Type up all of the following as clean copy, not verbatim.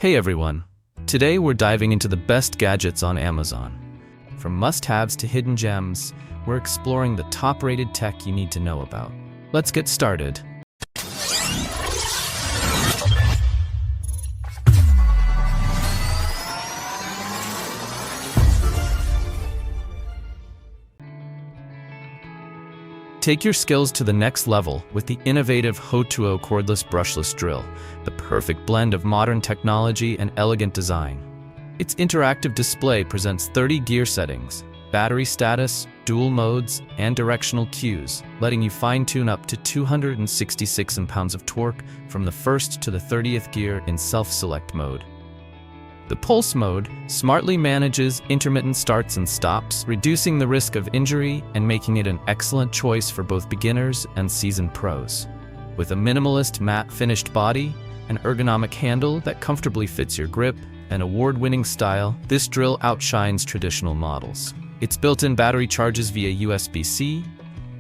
Hey everyone! Today we're diving into the best gadgets on Amazon. From must-haves to hidden gems, we're exploring the top-rated tech you need to know about. Let's get started. Take your skills to the next level with the innovative Ho2O Cordless Brushless Drill, the perfect blend of modern technology and elegant design. Its interactive display presents 30 gear settings, battery status, dual modes, and directional cues, letting you fine-tune up to 266 pounds of torque from the 1st to the 30th gear in self-select mode. The Pulse mode smartly manages intermittent starts and stops, reducing the risk of injury and making it an excellent choice for both beginners and seasoned pros. With a minimalist matte finished body, an ergonomic handle that comfortably fits your grip, and award-winning style, this drill outshines traditional models. Its built-in battery charges via USB-C,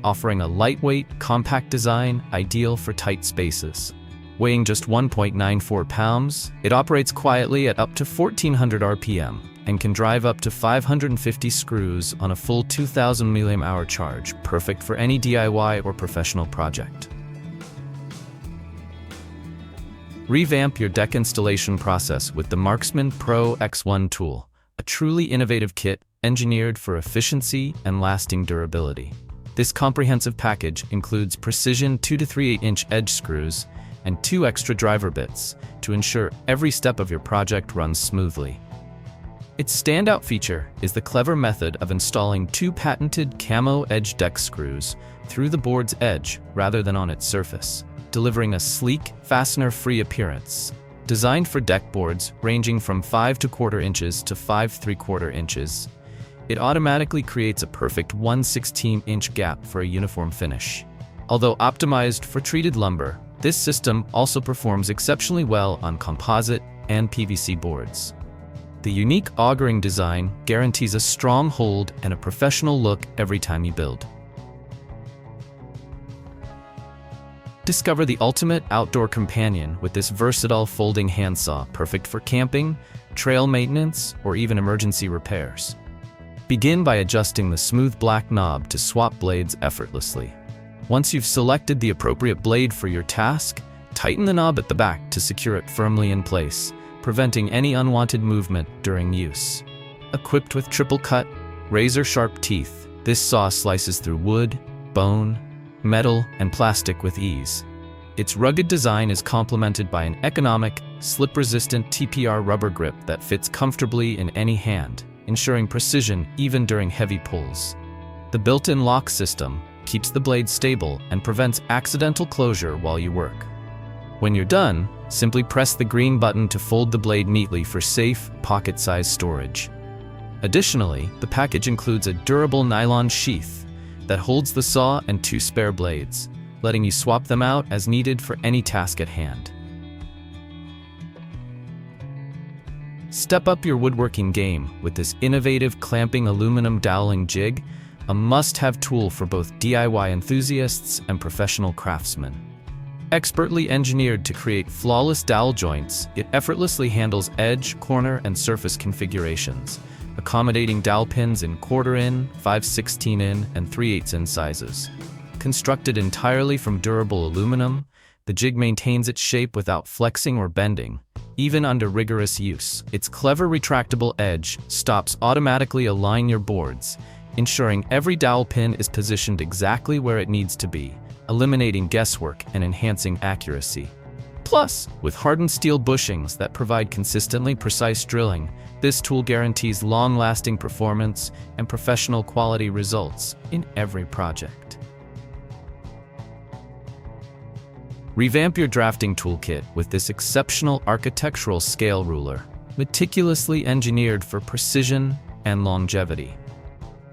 offering a lightweight, compact design ideal for tight spaces. Weighing just 1.94 pounds, it operates quietly at up to 1400 RPM and can drive up to 550 screws on a full 2000 mAh charge, perfect for any DIY or professional project. Revamp your deck installation process with the Marksman Pro X1 tool, a truly innovative kit engineered for efficiency and lasting durability. This comprehensive package includes precision 2 to 3/8-inch edge screws and 2 extra driver bits to ensure every step of your project runs smoothly. Its standout feature is the clever method of installing 2 patented camo edge deck screws through the board's edge rather than on its surface, delivering a sleek, fastener-free appearance. Designed for deck boards ranging from 5 1/4 inches to 5 3/4 inches, it automatically creates a perfect 1/16-inch gap for a uniform finish. Although optimized for treated lumber, this system also performs exceptionally well on composite and PVC boards. The unique augering design guarantees a strong hold and a professional look every time you build. Discover the ultimate outdoor companion with this versatile folding handsaw, perfect for camping, trail maintenance, or even emergency repairs. Begin by adjusting the smooth black knob to swap blades effortlessly. Once you've selected the appropriate blade for your task, tighten the knob at the back to secure it firmly in place, preventing any unwanted movement during use. Equipped with triple-cut, razor-sharp teeth, this saw slices through wood, bone, metal, and plastic with ease. Its rugged design is complemented by an economic, slip-resistant TPR rubber grip that fits comfortably in any hand, ensuring precision even during heavy pulls. The built-in lock system keeps the blade stable and prevents accidental closure while you work. When you're done, simply press the green button to fold the blade neatly for safe, pocket-sized storage. Additionally, the package includes a durable nylon sheath that holds the saw and 2 spare blades, letting you swap them out as needed for any task at hand. Step up your woodworking game with this innovative clamping aluminum doweling jig, a must-have tool for both DIY enthusiasts and professional craftsmen. Expertly engineered to create flawless dowel joints, it effortlessly handles edge, corner, and surface configurations, accommodating dowel pins in 1/4 in, 5/16 in, and 3/8 in sizes. Constructed entirely from durable aluminum, the jig maintains its shape without flexing or bending, even under rigorous use. Its clever retractable edge stops automatically align your boards, ensuring every dowel pin is positioned exactly where it needs to be, eliminating guesswork and enhancing accuracy. Plus, with hardened steel bushings that provide consistently precise drilling, this tool guarantees long-lasting performance and professional quality results in every project. Revamp your drafting toolkit with this exceptional architectural scale ruler, meticulously engineered for precision and longevity.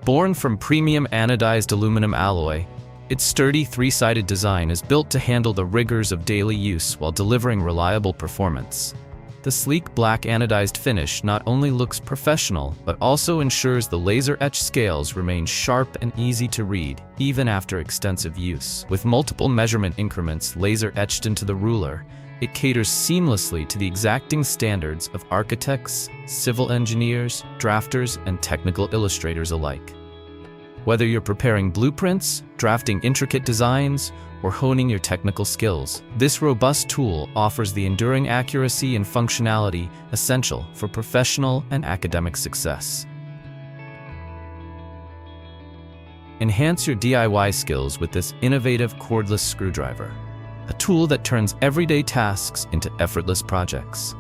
Born from premium anodized aluminum alloy, its sturdy 3-sided design is built to handle the rigors of daily use while delivering reliable performance. The sleek black anodized finish not only looks professional, but also ensures the laser-etched scales remain sharp and easy to read, even after extensive use. With multiple measurement increments laser-etched into the ruler, It caters seamlessly to the exacting standards of architects, civil engineers, drafters, and technical illustrators alike. Whether you're preparing blueprints, drafting intricate designs, or honing your technical skills, this robust tool offers the enduring accuracy and functionality essential for professional and academic success. Enhance your DIY skills with this innovative cordless screwdriver, a tool that turns everyday tasks into effortless projects.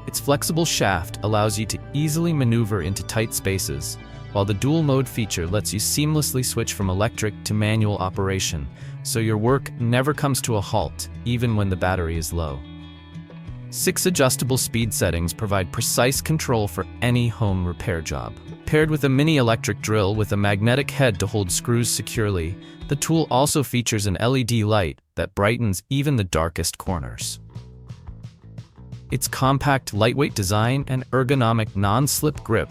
Its flexible shaft allows you to easily maneuver into tight spaces, while the dual mode feature lets you seamlessly switch from electric to manual operation, so your work never comes to a halt, even when the battery is low. 6 adjustable speed settings provide precise control for any home repair job. Paired with a mini electric drill with a magnetic head to hold screws securely, the tool also features an LED light that brightens even the darkest corners. Its compact, lightweight design and ergonomic non-slip grip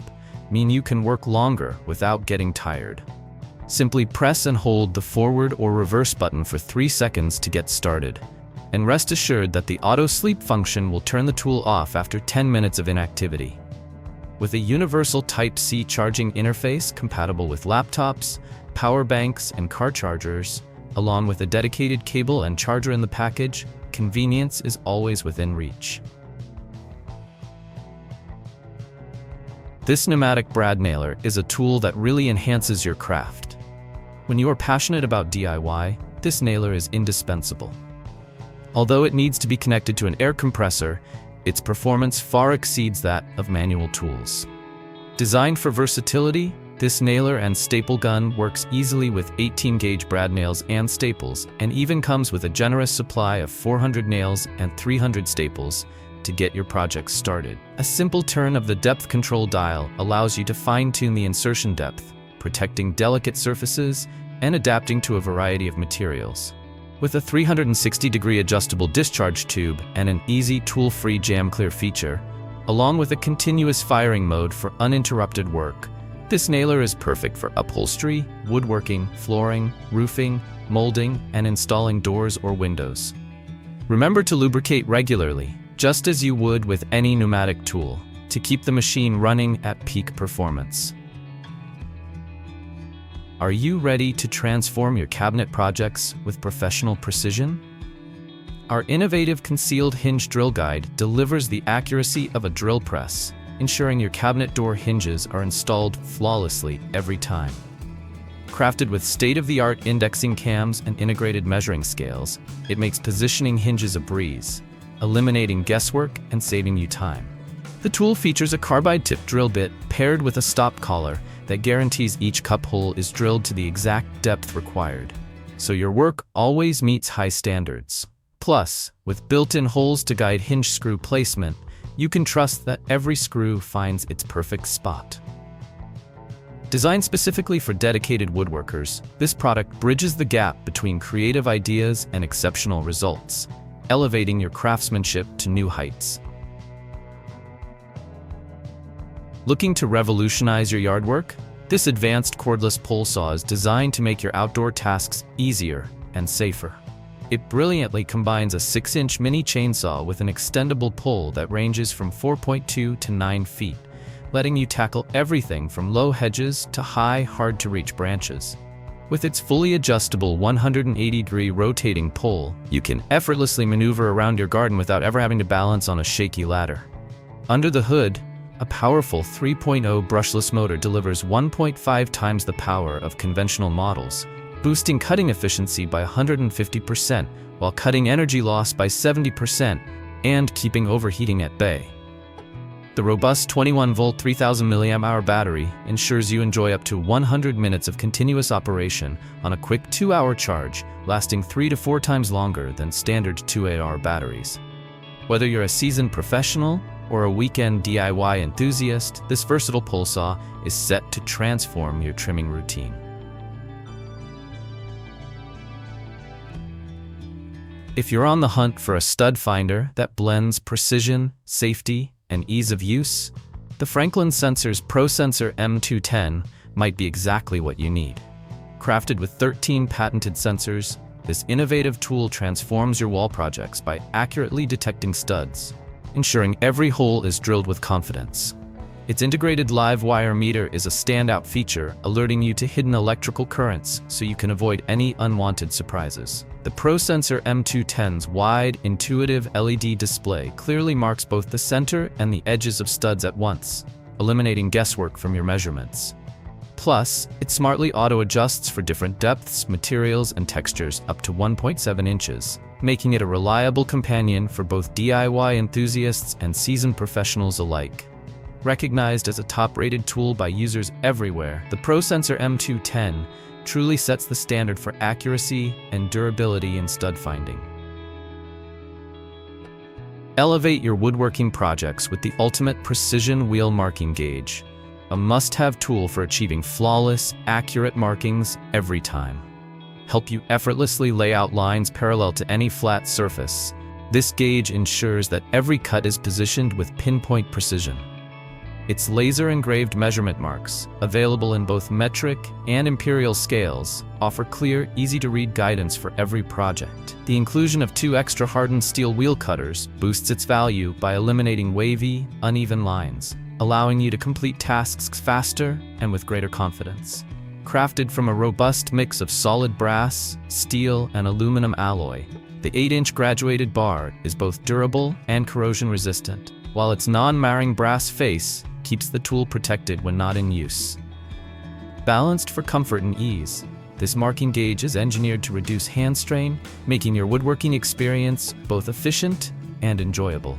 mean you can work longer without getting tired. Simply press and hold the forward or reverse button for 3 seconds to get started, and rest assured that the auto sleep function will turn the tool off after 10 minutes of inactivity. With a universal Type-C charging interface compatible with laptops, power banks, and car chargers, along with a dedicated cable and charger in the package, convenience is always within reach. This pneumatic brad nailer is a tool that really enhances your craft. When you are passionate about DIY, this nailer is indispensable. Although it needs to be connected to an air compressor, its performance far exceeds that of manual tools. Designed for versatility, this nailer and staple gun works easily with 18-gauge brad nails and staples, and even comes with a generous supply of 400 nails and 300 staples to get your project started. A simple turn of the depth control dial allows you to fine-tune the insertion depth, protecting delicate surfaces and adapting to a variety of materials. With a 360-degree adjustable discharge tube and an easy tool-free jam clear feature, along with a continuous firing mode for uninterrupted work, this nailer is perfect for upholstery, woodworking, flooring, roofing, molding, and installing doors or windows. Remember to lubricate regularly, just as you would with any pneumatic tool, to keep the machine running at peak performance. Are you ready to transform your cabinet projects with professional precision? Our innovative concealed hinge drill guide delivers the accuracy of a drill press, ensuring your cabinet door hinges are installed flawlessly every time. Crafted with state-of-the-art indexing cams and integrated measuring scales, it makes positioning hinges a breeze, eliminating guesswork and saving you time. The tool features a carbide-tipped drill bit paired with a stop collar that guarantees each cup hole is drilled to the exact depth required, so your work always meets high standards. Plus, with built-in holes to guide hinge screw placement, you can trust that every screw finds its perfect spot. Designed specifically for dedicated woodworkers, this product bridges the gap between creative ideas and exceptional results, elevating your craftsmanship to new heights. Looking to revolutionize your yard work? This advanced cordless pole saw is designed to make your outdoor tasks easier and safer. It brilliantly combines a 6-inch mini chainsaw with an extendable pole that ranges from 4.2 to 9 feet, letting you tackle everything from low hedges to high, hard-to-reach branches. With its fully adjustable 180-degree rotating pole, you can effortlessly maneuver around your garden without ever having to balance on a shaky ladder. Under the hood, a powerful 3.0 brushless motor delivers 1.5 times the power of conventional models, boosting cutting efficiency by 150% while cutting energy loss by 70% and keeping overheating at bay. The robust 21-volt 3000 mAh battery ensures you enjoy up to 100 minutes of continuous operation on a quick 2-hour charge, lasting 3 to 4 times longer than standard 2AR batteries. Whether you're a seasoned professional or a weekend DIY enthusiast, this versatile pole saw is set to transform your trimming routine. If you're on the hunt for a stud finder that blends precision, safety, and ease of use, the Franklin Sensor's ProSensor M210 might be exactly what you need. Crafted with 13 patented sensors, This innovative tool transforms your wall projects by accurately detecting studs, ensuring every hole is drilled with confidence. Its integrated live wire meter is a standout feature, alerting you to hidden electrical currents so you can avoid any unwanted surprises. The ProSensor M210's wide, intuitive LED display clearly marks both the center and the edges of studs at once, eliminating guesswork from your measurements. Plus, it smartly auto-adjusts for different depths, materials, and textures up to 1.7 inches, making it a reliable companion for both DIY enthusiasts and seasoned professionals alike. Recognized as a top-rated tool by users everywhere, the ProSensor M210 truly sets the standard for accuracy and durability in stud finding. Elevate your woodworking projects with the ultimate precision wheel marking gauge, a must-have tool for achieving flawless, accurate markings every time. Help you effortlessly lay out lines parallel to any flat surface. This gauge ensures that every cut is positioned with pinpoint precision. Its laser-engraved measurement marks, available in both metric and imperial scales, offer clear, easy-to-read guidance for every project. The inclusion of 2 extra hardened steel wheel cutters boosts its value by eliminating wavy, uneven lines, allowing you to complete tasks faster and with greater confidence. Crafted from a robust mix of solid brass, steel, and aluminum alloy, the 8-inch graduated bar is both durable and corrosion-resistant, while its non-marring brass face keeps the tool protected when not in use. Balanced for comfort and ease, this marking gauge is engineered to reduce hand strain, making your woodworking experience both efficient and enjoyable.